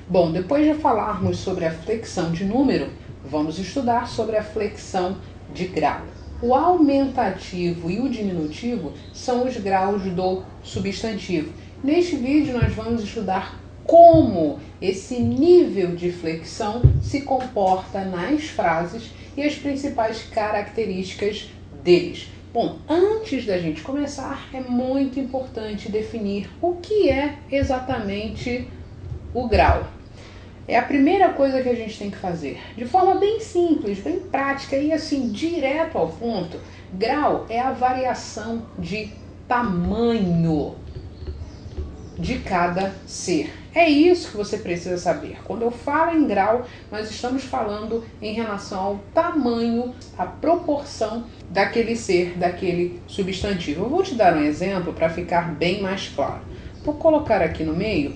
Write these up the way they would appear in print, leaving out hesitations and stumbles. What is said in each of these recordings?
Bom, depois de falarmos sobre a flexão de número, vamos estudar sobre a flexão de grau. O aumentativo e o diminutivo são os graus do substantivo. Neste vídeo nós vamos estudar como esse nível de flexão se comporta nas frases e as principais características deles. Bom, antes da gente começar, é muito importante definir o que é exatamente o grau. É a primeira coisa que a gente tem que fazer, de forma bem simples, bem prática e assim, direto ao ponto. Grau é a variação de tamanho de cada ser. É isso que você precisa saber. Quando eu falo em grau, nós estamos falando em relação ao tamanho, a proporção daquele ser, daquele substantivo. Eu vou te dar um exemplo para ficar bem mais claro. Vou colocar aqui no meio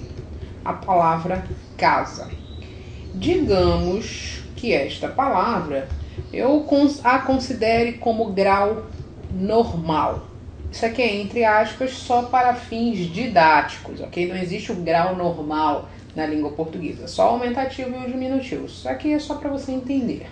a palavra casa. Digamos que esta palavra eu a considere como grau normal. Isso aqui é entre aspas só para fins didáticos, ok? Não existe o grau normal na língua portuguesa, só o aumentativo e o diminutivo. Isso aqui é só para você entender.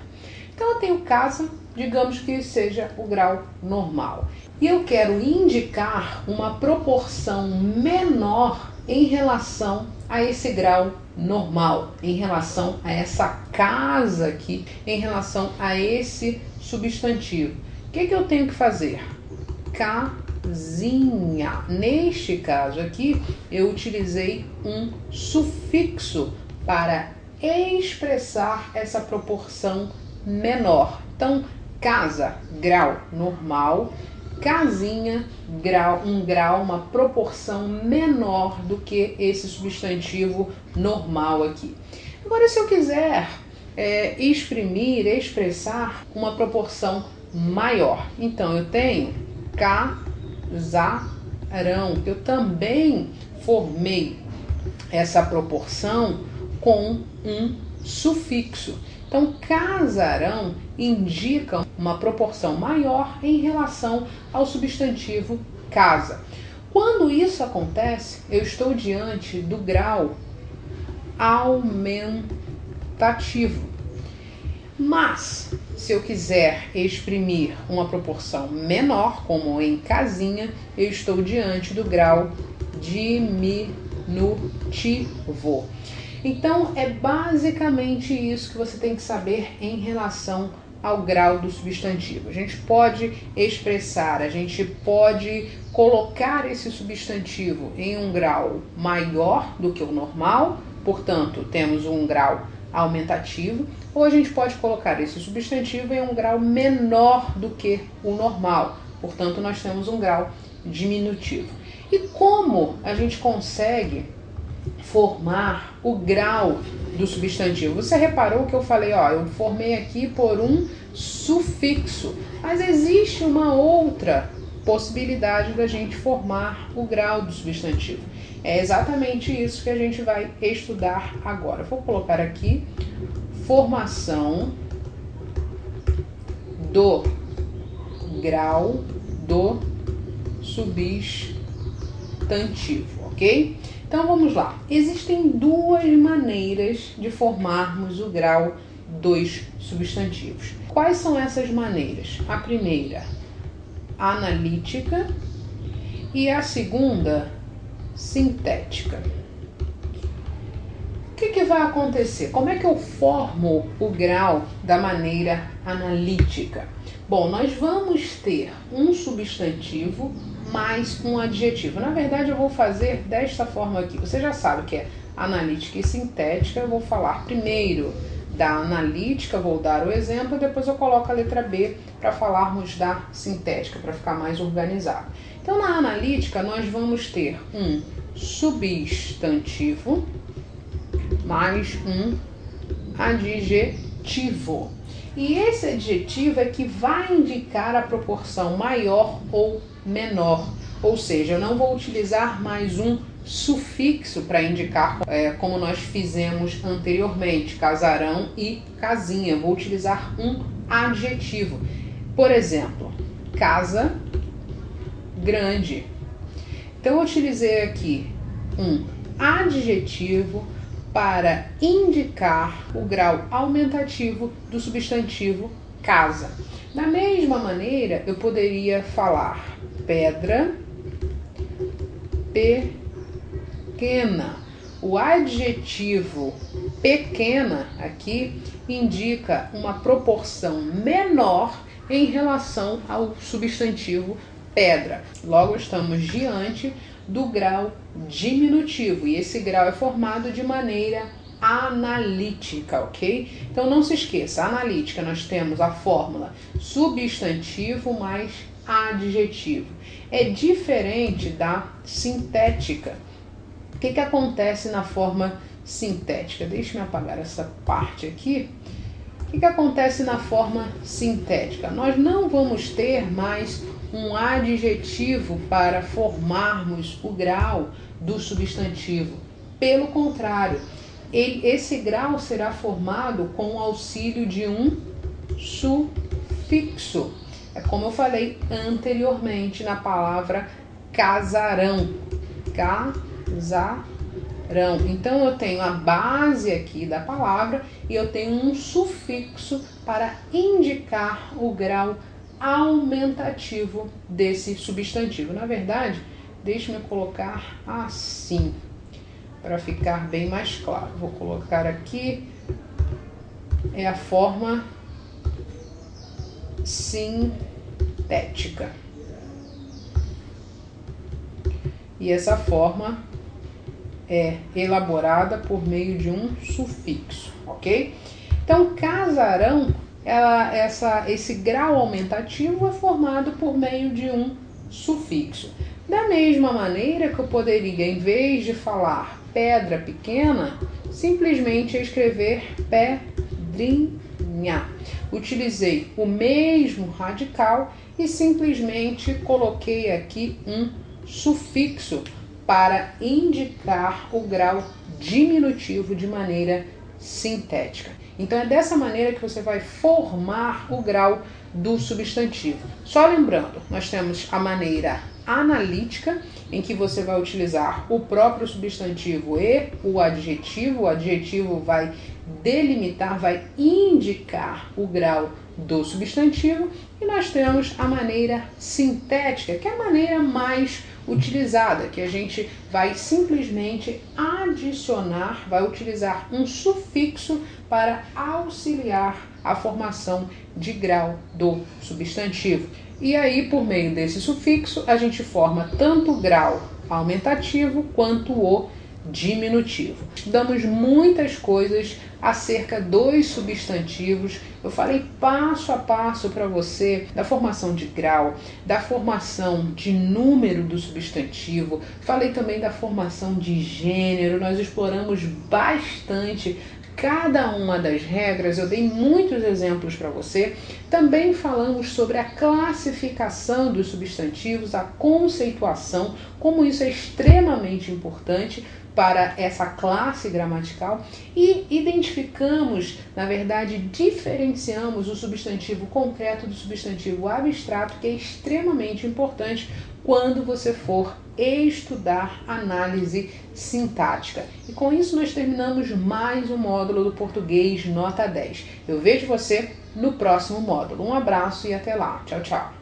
Então eu tenho casa, digamos que seja o grau normal. E eu quero indicar uma proporção menor em relação a esse grau normal, em relação a essa casa aqui, em relação a esse substantivo. O que eu tenho que fazer? Casinha. Neste caso aqui, eu utilizei um sufixo para expressar essa proporção menor. Então, casa, grau normal, casinha, grau, uma proporção menor do que esse substantivo normal aqui. Agora, se eu quiser expressar uma proporção maior, então eu tenho casarão. Eu também formei essa proporção com um sufixo. Então, casarão indica uma proporção maior em relação ao substantivo casa. Quando isso acontece, eu estou diante do grau aumentativo. Mas, se eu quiser exprimir uma proporção menor, como em casinha, eu estou diante do grau diminutivo. Então, é basicamente isso que você tem que saber em relação ao grau do substantivo. A gente pode expressar, a gente pode colocar esse substantivo em um grau maior do que o normal, portanto, temos um grau aumentativo, ou a gente pode colocar esse substantivo em um grau menor do que o normal, portanto, nós temos um grau diminutivo. E como a gente consegue formar o grau do substantivo? Você reparou que eu falei, eu formei aqui por um sufixo, mas existe uma outra possibilidade da gente formar o grau do substantivo. É exatamente isso que a gente vai estudar agora. Vou colocar aqui formação do grau do substantivo, ok? Então vamos lá. Existem duas maneiras de formarmos o grau dos substantivos. Quais são essas maneiras? A primeira, analítica, e a segunda, sintética. O que vai acontecer? Como é que eu formo o grau da maneira analítica? Bom, nós vamos ter um substantivo mais um adjetivo. Na verdade, eu vou fazer desta forma aqui. Você já sabe que é analítica e sintética. Eu vou falar primeiro da analítica, vou dar o exemplo, depois eu coloco a letra B para falarmos da sintética, para ficar mais organizado. Então, na analítica, nós vamos ter um substantivo mais um adjetivo. E esse adjetivo é que vai indicar a proporção maior ou menor. Ou seja, eu não vou utilizar mais um sufixo para indicar como nós fizemos anteriormente, casarão e casinha. Vou utilizar um adjetivo. Por exemplo, casa grande. Então eu utilizei aqui um adjetivo para indicar o grau aumentativo do substantivo casa. Da mesma maneira, eu poderia falar pedra pequena. O adjetivo pequena aqui indica uma proporção menor em relação ao substantivo pedra. Logo, estamos diante do grau diminutivo, e esse grau é formado de maneira analítica, ok? Então não se esqueça, analítica nós temos a fórmula substantivo mais adjetivo. É diferente da sintética. O que acontece na forma sintética? Deixa eu apagar essa parte aqui. O que acontece na forma sintética? Nós não vamos ter mais um adjetivo para formarmos o grau do substantivo. Pelo contrário, esse grau será formado com o auxílio de um sufixo. É como eu falei anteriormente na palavra casarão. Casarão. Então eu tenho a base aqui da palavra e eu tenho um sufixo para indicar o grau aumentativo desse substantivo. Na verdade, deixe-me colocar assim, para ficar bem mais claro. Vou colocar aqui, é a forma sintética. E essa forma é elaborada por meio de um sufixo, ok? Então, casarão, esse grau aumentativo é formado por meio de um sufixo. Da mesma maneira que eu poderia, em vez de falar pedra pequena, simplesmente escrever pedrinha. Utilizei o mesmo radical e simplesmente coloquei aqui um sufixo para indicar o grau diminutivo de maneira sintética. Então é dessa maneira que você vai formar o grau do substantivo. Só lembrando, nós temos a maneira analítica, em que você vai utilizar o próprio substantivo e o adjetivo. O adjetivo vai delimitar, vai indicar o grau do substantivo. E nós temos a maneira sintética, que é a maneira mais utilizada, que a gente vai simplesmente adicionar, vai utilizar um sufixo para auxiliar a formação de grau do substantivo. E aí, por meio desse sufixo, a gente forma tanto o grau aumentativo quanto o diminutivo. Estudamos muitas coisas acerca dos substantivos. Eu falei passo a passo para você da formação de grau, da formação de número do substantivo, falei também da formação de gênero. Nós exploramos bastante cada uma das regras, eu dei muitos exemplos para você. Também falamos sobre a classificação dos substantivos, a conceituação, como isso é extremamente importante para essa classe gramatical, e identificamos, na verdade, diferenciamos o substantivo concreto do substantivo abstrato, que é extremamente importante quando você for estudar análise sintática. E com isso nós terminamos mais um módulo do português nota 10. Eu vejo você no próximo módulo. Um abraço e até lá. Tchau, tchau.